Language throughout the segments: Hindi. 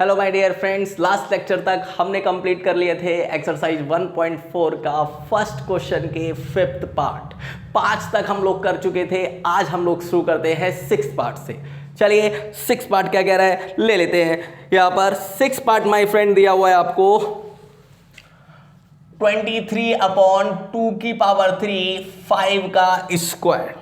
Hello my dear friends, last lecture तक हमने कंप्लीट कर लिए थे एक्सरसाइज 1.4 का फर्स्ट क्वेश्चन के फिफ्थ पार्ट। 5 तक हम लोग कर चुके थे। आज हम लोग शुरू करते हैं 6 पार्ट से। चलिए 6 पार्ट क्या कह रहा है ले लेते हैं। यहां पर 6 पार्ट माय फ्रेंड दिया हुआ है आपको 23/2⁵ 5 का स्क्वायर।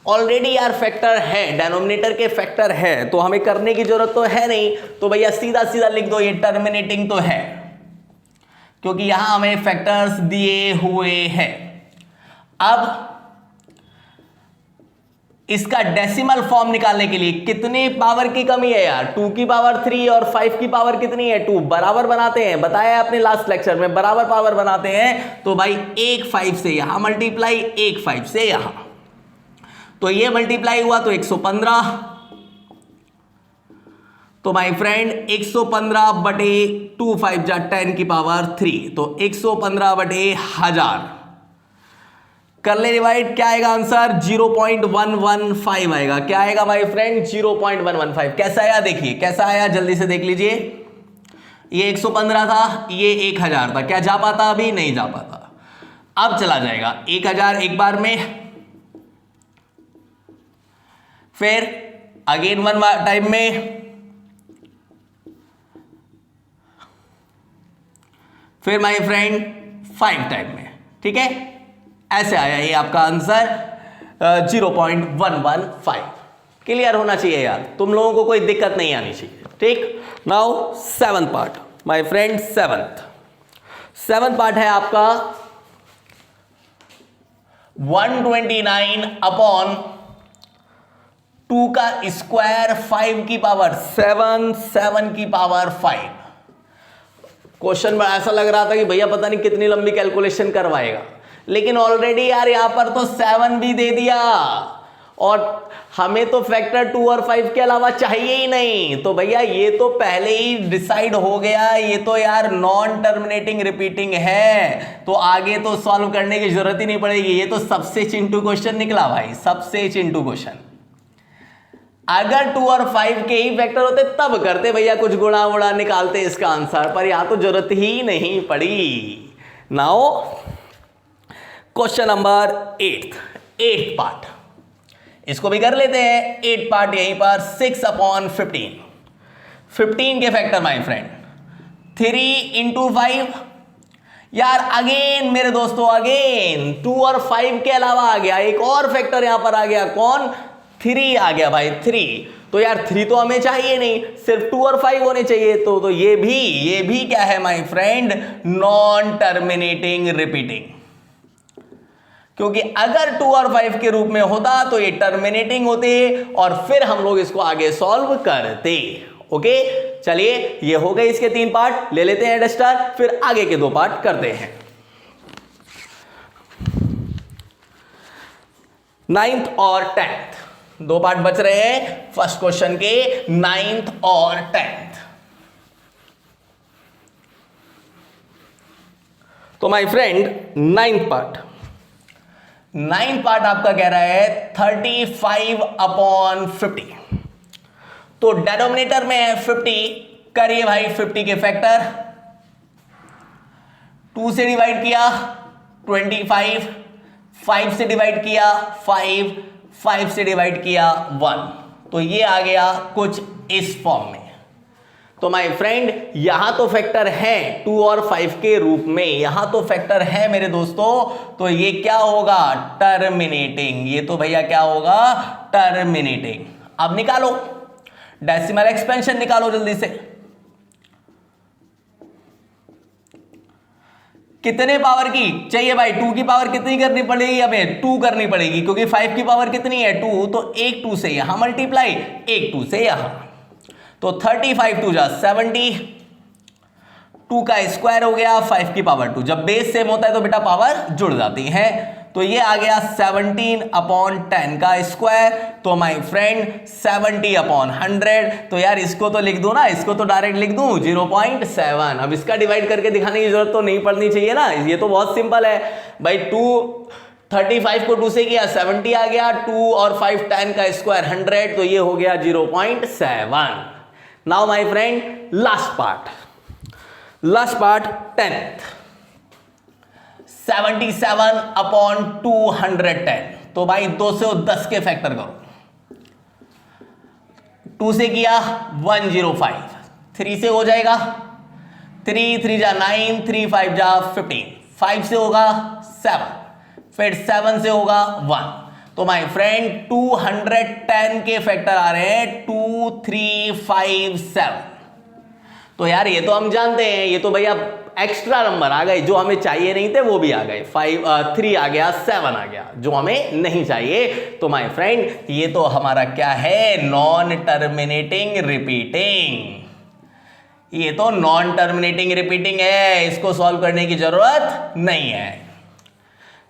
ऑलरेडी यार फैक्टर है, डेनोमिनेटर के फैक्टर है, तो हमें करने की जरूरत तो है नहीं। तो भैया सीधा सीधा लिख दो, ये टर्मिनेटिंग तो है क्योंकि यहां हमें फैक्टर्स दिए हुए हैं। अब इसका डेसिमल फॉर्म निकालने के लिए कितने पावर की कमी है यार? 2 की पावर 3 और 5 की पावर कितनी है? 2। बराबर बनाते हैं, बताया आपने लास्ट लेक्चर में, बराबर पावर बनाते हैं। तो भाई 1 5 से यहां मल्टीप्लाई, 1 5 से यहां, तो ये मल्टीप्लाई हुआ तो 115। तो माय फ्रेंड 115 बटे 2 5 जा 10 की पावर 3, तो 115 बटे 1000 कर ले डिवाइड। क्या आएगा आंसर? 0.115 आएगा। क्या आएगा माय फ्रेंड? 0.115। कैसा आया देखिए, कैसा आया जल्दी से देख लीजिए। ये 115 था, ये 1000 था। क्या जा पाता? अभी नहीं जा पाता, अब चला जाएगा 1000 एक बार में, फिर अगेन 1 टाइम में, फिर माय फ्रेंड 5 टाइम में। ठीक है, ऐसे आया ये आपका आंसर 0.115। क्लियर होना चाहिए यार, तुम लोगों को कोई दिक्कत नहीं आनी चाहिए। ठीक, now 7th part my friend. 7th part है आपका 129/2 का स्क्वायर 5 की पावर 7 7 की पावर 5। क्वेश्चन में ऐसा लग रहा था कि भैया पता नहीं कितनी लंबी कैलकुलेशन करवाएगा, लेकिन ऑलरेडी यार यहां पर तो 7 भी दे दिया और हमें तो फैक्टर 2 और 5 के अलावा चाहिए ही नहीं। तो भैया ये तो पहले ही डिसाइड हो गया, ये तो यार नॉन टर्मिनेटिंग रिपीटिंग है, तो आगे तो सॉल्व करने की जरूरत ही नहीं पड़ेगी। ये तो सबसे चिंटू क्वेश्चन निकला भाई, सबसे चिंटू क्वेश्चन। अगर 2 और 5 के ही फैक्टर होते तब करते भैया, कुछ गुणा वुणा निकालते इसका आंसर, पर यहां तो जरूरत ही नहीं पड़ी। Now question number 8th part, इसको भी कर लेते हैं। 8 पार्ट यहीं पर 6/15। 15 के फैक्टर माय फ्रेंड 3 × 5। यार अगेन मेरे दोस्तों, अगेन 2 और 5 के अलावा आ गया एक और फैक्टर यहां पर आ गया। कौन? 3 आ गया भाई, 3। तो यार 3 तो हमें चाहिए नहीं, सिर्फ 2 और 5 होने चाहिए। तो ये भी क्या है my friend? Non terminating repeating, क्योंकि अगर 2 और 5 के रूप में होता तो ये टर्मिनेटिंग होते और फिर हम लोग इसको आगे सॉल्व करते। ओके, चलिए ये हो गए इसके 3 पार्ट। ले लेते हैं डस्टर, फिर आगे के 2 पार्ट करते हैं। 9th और 10th 2 पार्ट बच रहे हैं फर्स्ट क्वेश्चन के, 9th और 10th। तो माय फ्रेंड 9th पार्ट आपका कह रहा है 35/50। तो डेनोमिनेटर में है 50, करिए भाई 50 के फैक्टर। 2 से डिवाइड किया 25, 5 से डिवाइड किया 5, 5 से डिवाइड किया 1, तो ये आ गया कुछ इस फॉर्म में। तो माय फ्रेंड यहां तो फैक्टर है 2 और 5 के रूप में, यहां तो फैक्टर है मेरे दोस्तों। तो ये क्या होगा? टर्मिनेटिंग। ये तो भैया क्या होगा? टर्मिनेटिंग। अब निकालो डेसिमल एक्सपेंशन, निकालो जल्दी से। कितने पावर की चाहिए भाई? 2 की पावर कितनी करनी पड़ेगी हमें? 2 करनी पड़ेगी, क्योंकि 5 की पावर कितनी है? 2। तो 1 2 से यहां मल्टीप्लाई, 1 2 से यहां, तो 35 2 जा 70। 2 का स्क्वायर हो गया 5 की पावर 2। जब बेस सेम होता है तो बेटा पावर जुड़ जाती है। तो ये आ गया 17/10 का स्क्वायर। तो माय फ्रेंड 70/100। तो यार इसको तो लिख दूं ना, इसको तो डायरेक्ट लिख दूं 0.7। अब इसका डिवाइड करके दिखाने की जरूरत तो नहीं पड़नी चाहिए ना, ये तो बहुत सिंपल है भाई। 35 को 2 से किया 70 आ गया, 2 और 5 10 का स्क्वायर 100, तो ये हो गया 0.7। Now my friend last part 10th 77 upon 210। तो भाई 2 से 10 के फैक्टर करो। 2 से किया 105, 3 से हो जाएगा 3 3 जा 9, 3 5 जा 15, 5 से होगा 7, फिर 7 से होगा 1। तो माय फ्रेंड 210 के फैक्टर आ रहे हैं 2 3 5 7। तो यार ये तो हम जानते हैं, ये तो भैया एक्स्ट्रा नंबर आ गए, जो हमें चाहिए नहीं थे वो भी आ गए। 3 आ गया, 7 आ गया, जो हमें नहीं चाहिए। तो माय फ्रेंड ये तो हमारा क्या है, नॉन टर्मिनेटिंग रिपीटिंग। ये तो नॉन टर्मिनेटिंग रिपीटिंग है, इसको सॉल्व करने की जरूरत नहीं है।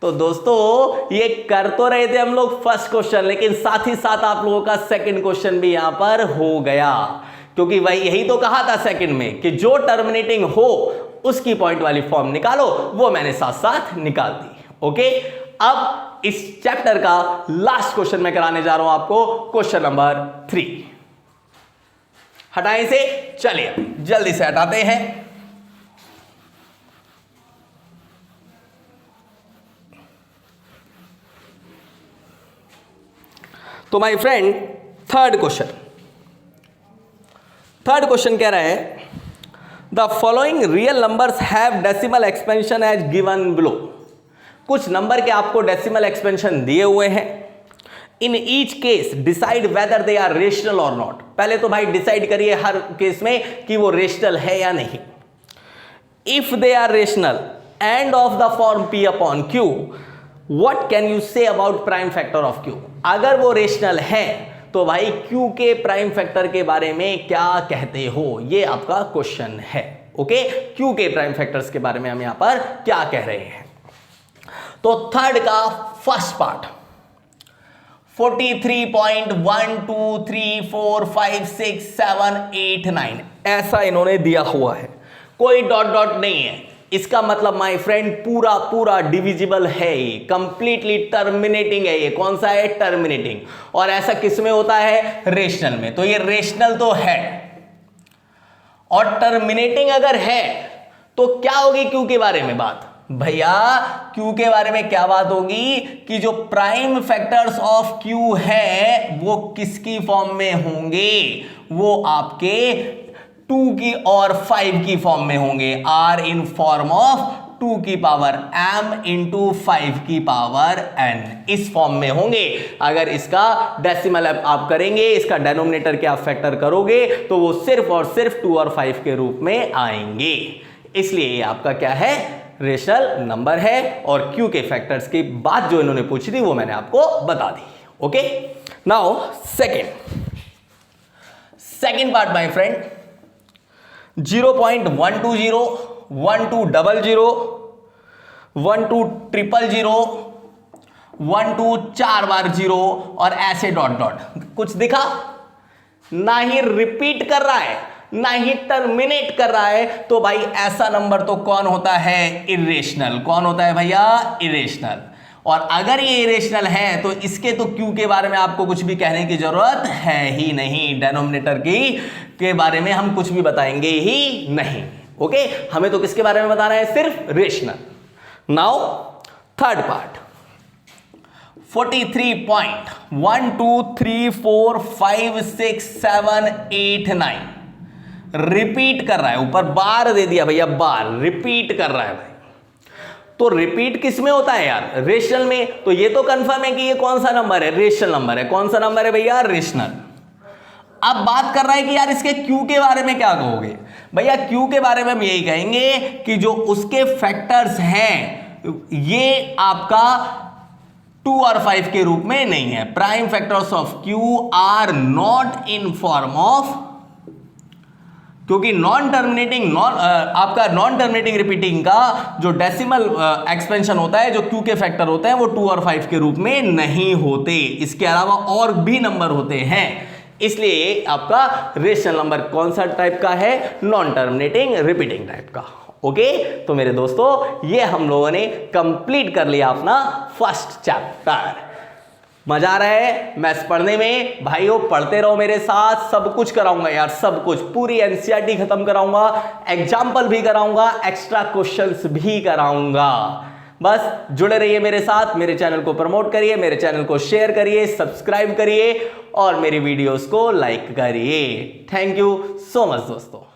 तो दोस्तों ये कर तो रहे थे हम लोग फर्स्ट क्वेश्चन, लेकिन साथ ही साथ आप लोगों का सेकंड क्वेश्चन भी यहां पर हो गया, क्योंकि भाई यही तो कहा था सेकंड में कि जो टर्मिनेटिंग हो उसकी पॉइंट वाली फॉर्म निकालो, वो मैंने साथ साथ निकाल दी। ओके, अब इस चैप्टर का लास्ट क्वेश्चन मैं कराने जा रहा हूं आपको, क्वेश्चन नंबर 3। हटाएं से, चलिए जल्दी से हटाते हैं। तो माय फ्रेंड थर्ड क्वेश्चन कह रहा है the following real numbers have decimal expansion as given below. कुछ नंबर के आपको डेसिमल एक्सपेंशन दिए हुए हैं। In each case decide whether they are rational और नॉट। पहले तो भाई डिसाइड करिए हर केस में कि वो रेशनल है या नहीं। If they are rational and of the form p upon q, what can you say about prime factor of q. अगर वो रेशनल है तो भाई क्यू के प्राइम फैक्टर के बारे में क्या कहते हो, ये आपका क्वेश्चन है। ओके, क्यू के प्राइम फैक्टर्स के बारे में हम यहां पर क्या कह रहे हैं। तो थर्ड का फर्स्ट पार्ट 43.123456789 ऐसा इन्होंने दिया हुआ है, कोई डॉट डॉट नहीं है। इसका मतलब माय फ्रेंड पूरा डिविजिबल है, ये कंप्लीटली टर्मिनेटिंग है। ये कौन सा है, टर्मिनेटिंग। और ऐसा किस में होता है, रेशनल में। तो ये रेशनल तो है, और टर्मिनेटिंग अगर है तो क्या होगी क्यू के बारे में बात। भैया क्यू के बारे में क्या बात होगी कि जो प्राइम फैक्टर्स ऑफ क्यू है वो किसकी फॉर्म में होंगे, वो आपके 2 की और 5 की फॉर्म में होंगे। आर इन फॉर्म ऑफ 2 की पावर m इंटू 5 की पावर n, इस फॉर्म में होंगे। अगर इसका डेसिमल आप करेंगे, इसका डेनोमिनेटर के आप फैक्टर करोगे, तो वो सिर्फ और सिर्फ 2 और 5 के रूप में आएंगे। इसलिए ये आपका क्या है, रेशनल नंबर है। और क्यू के फैक्टर्स की बात जो इन्होंने पूछी थी वो मैंने आपको बता दी। Okay, now second part my friend 0.120 1200 1200 12 4 बार 0 और ऐसे डॉट डॉट। कुछ दिखा, ना ही रिपीट कर रहा है ना ही टर्मिनेट कर रहा है। तो भाई ऐसा नंबर तो कौन होता है, इरेशनल। कौन होता है भैया, इरेशनल। और अगर ये इरेशनल है तो इसके तो क्यू के बारे में आपको कुछ भी कहने की जरूरत है ही नहीं। डेनोमिनेटर के बारे में हम कुछ भी बताएंगे ही नहीं। ओके, हमें तो किसके बारे में बताना है, सिर्फ rational. Now third part 43.123456789 repeat कर रहा है। ऊपर बार दे दिया भैया, बार रिपीट कर रहा है भाई। तो रिपीट किस में होता है यार, रेशनल में। तो ये तो कंफर्म है कि ये कौन सा नंबर है, रेशनल नंबर है। कौन सा नंबर है भैया, रेशनल। अब बात कर रहा है कि यार इसके क्यू के बारे में क्या कहोगे। भैया क्यू के बारे में हम यही कहेंगे कि जो उसके फैक्टर्स हैं ये आपका 2 और 5 के रूप में नहीं है। Prime factors of Q R not in form of, क्योंकि नॉन टर्मिनेटिंग आपका नॉन टर्मिनेटिंग रिपीटिंग का जो डेसिमल एक्सपेंशन होता है, जो क्यू के फैक्टर होते हैं, वो 2 और 5 के रूप में नहीं होते। इसके अलावा और भी नंबर होते हैं। इसलिए आपका रेशनल नंबर कौन सा टाइप का है, नॉन टर्मिनेटिंग रिपीटिंग टाइप का। ओके, तो मेरे दोस्तों ये हम लोगों ने कंप्लीट कर लिया अपना फर्स्ट चैप्टर। मजा आ रहा है मैथ्स पढ़ने में? भाइयों पढ़ते रहो मेरे साथ, सब कुछ कराऊंगा यार, सब कुछ, पूरी एनसीईआरटी खत्म कराऊंगा, एग्जाम्पल भी कराऊंगा, एक्स्ट्रा क्वेश्चंस भी कराऊंगा। बस जुड़े रहिए मेरे साथ, मेरे चैनल को प्रमोट करिए, मेरे चैनल को शेयर करिए, सब्सक्राइब करिए और मेरी वीडियोस को लाइक करिए। थैंक यू सो मच दोस्तों।